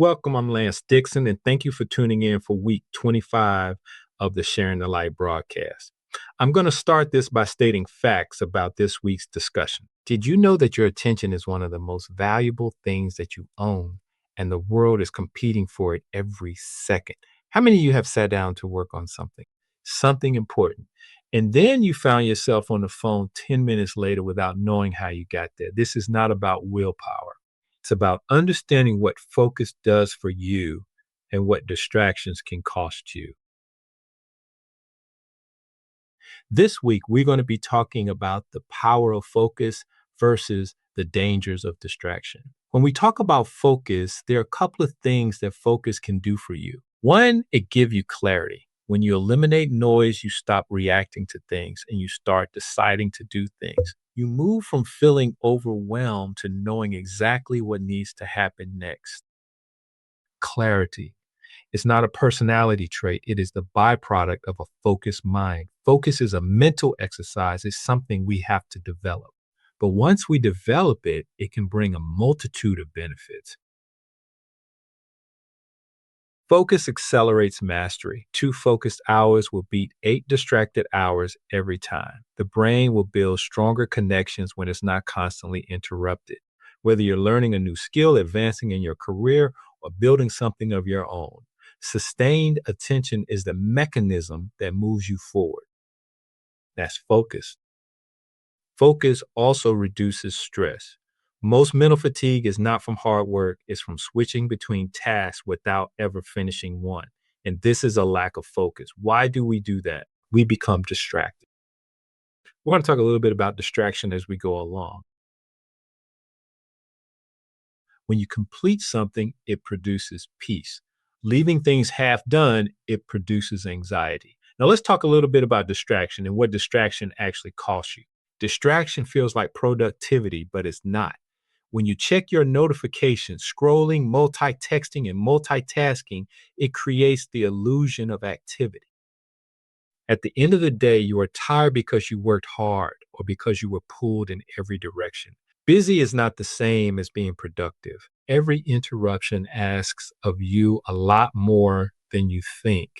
Welcome, I'm Lance Dixon, and thank you for tuning in for week 25 of the Sharing the Light broadcast. I'm going to start this by stating facts about this week's discussion. Did you know that your attention is one of the most valuable things that you own, and the world is competing for it every second? How many of you have sat down to work on something important, and then you found yourself on the phone 10 minutes later without knowing how you got there? This is not about willpower. It's about understanding what focus does for you and what distractions can cost you. This week, we're going to be talking about the power of focus versus the dangers of distraction. When we talk about focus, there are a couple of things that focus can do for you. One, it gives you clarity. When you eliminate noise, you stop reacting to things and you start deciding to do things. You move from feeling overwhelmed to knowing exactly what needs to happen next. Clarity. It's not a personality trait, it is the byproduct of a focused mind. Focus is a mental exercise, it's something we have to develop. But once we develop it, it can bring a multitude of benefits. Focus accelerates mastery. 2 focused hours will beat 8 distracted hours every time. The brain will build stronger connections when it's not constantly interrupted. Whether you're learning a new skill, advancing in your career, or building something of your own, sustained attention is the mechanism that moves you forward. That's focus. Focus also reduces stress. Most mental fatigue is not from hard work, it's from switching between tasks without ever finishing one. And this is a lack of focus. Why do we do that? We become distracted. We're going to talk a little bit about distraction as we go along. When you complete something, it produces peace. Leaving things half done, it produces anxiety. Now, let's talk a little bit about distraction and what distraction actually costs you. Distraction feels like productivity, but it's not. When you check your notifications, scrolling, multitasking, and multitasking, it creates the illusion of activity. At the end of the day, you are tired because you worked hard or because you were pulled in every direction. Busy is not the same as being productive. Every interruption asks of you a lot more than you think.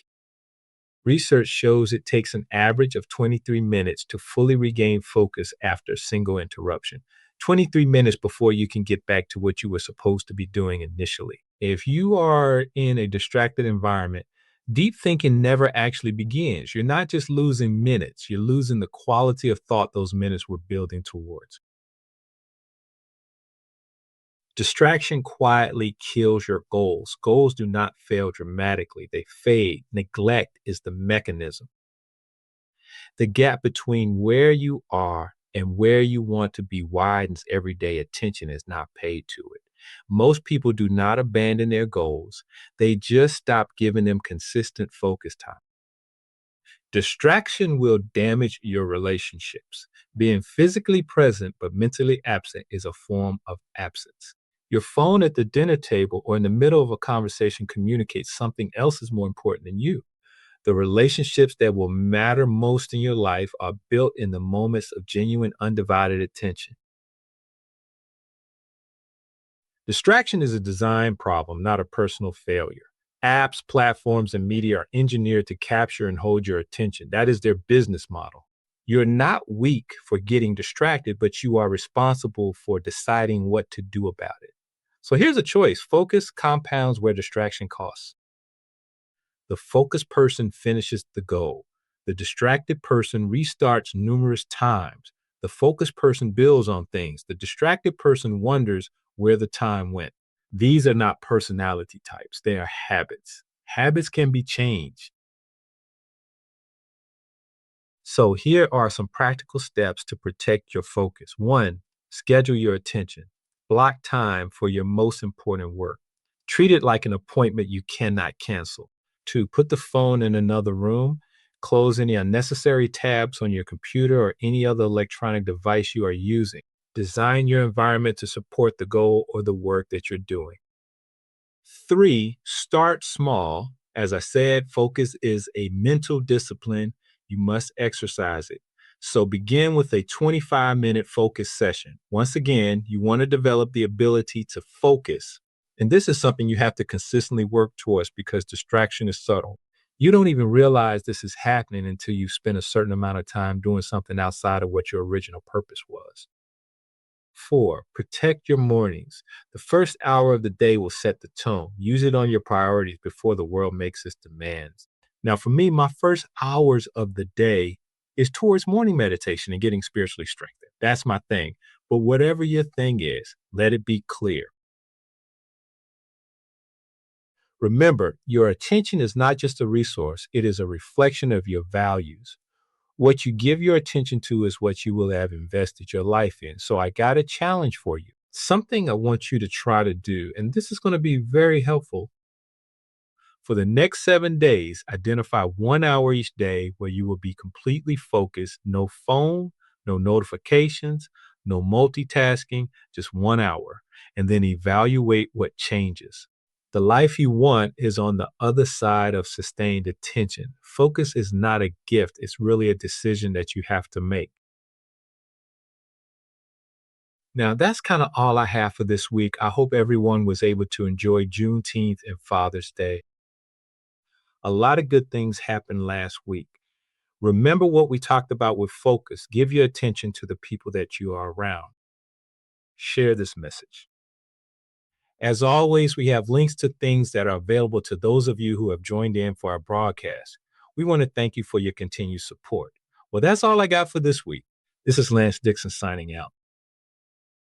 Research shows it takes an average of 23 minutes to fully regain focus after a single interruption. 23 minutes before you can get back to what you were supposed to be doing initially. If you are in a distracted environment, deep thinking never actually begins. You're not just losing minutes, you're losing the quality of thought those minutes were building towards. Distraction quietly kills your goals. Goals do not fail dramatically, they fade. Neglect is the mechanism. The gap between where you are and where you want to be widens every day. Attention is not paid to it. Most people do not abandon their goals, they just stop giving them consistent focus time. Distraction will damage your relationships. Being physically present but mentally absent is a form of absence. Your phone at the dinner table or in the middle of a conversation communicates something else is more important than you. The relationships that will matter most in your life are built in the moments of genuine, undivided attention. Distraction is a design problem, not a personal failure. Apps, platforms, and media are engineered to capture and hold your attention. That is their business model. You're not weak for getting distracted, but you are responsible for deciding what to do about it. So here's a choice: focus compounds where distraction costs. The focused person finishes the goal. The distracted person restarts numerous times. The focused person builds on things. The distracted person wonders where the time went. These are not personality types, they are habits. Habits can be changed. So, here are some practical steps to protect your focus. One, schedule your attention. Block time for your most important work. Treat it like an appointment you cannot cancel. Two, put the phone in another room. Close any unnecessary tabs on your computer or any other electronic device you are using. Design your environment to support the goal or the work that you're doing. Three, start small. As I said, focus is a mental discipline. You must exercise it. So begin with a 25-minute focus session. Once again, you want to develop the ability to focus. And this is something you have to consistently work towards because distraction is subtle. You don't even realize this is happening until you spend a certain amount of time doing something outside of what your original purpose was. Four, protect your mornings. The first hour of the day will set the tone. Use it on your priorities before the world makes its demands. Now, for me, my first hours of the day is towards morning meditation and getting spiritually strengthened. That's my thing. But whatever your thing is, let it be clear. Remember, your attention is not just a resource, it is a reflection of your values. What you give your attention to is what you will have invested your life in. So I got a challenge for you. Something I want you to try to do, and this is going to be very helpful. For the next 7 days, identify 1 hour each day where you will be completely focused. No phone, no notifications, no multitasking, just 1 hour. And then evaluate what changes. The life you want is on the other side of sustained attention. Focus is not a gift, it's really a decision that you have to make. Now, that's kind of all I have for this week. I hope everyone was able to enjoy Juneteenth and Father's Day. A lot of good things happened last week. Remember what we talked about with focus. Give your attention to the people that you are around. Share this message. As always, we have links to things that are available to those of you who have joined in for our broadcast. We want to thank you for your continued support. Well, that's all I got for this week. This is Lance Dixon signing out.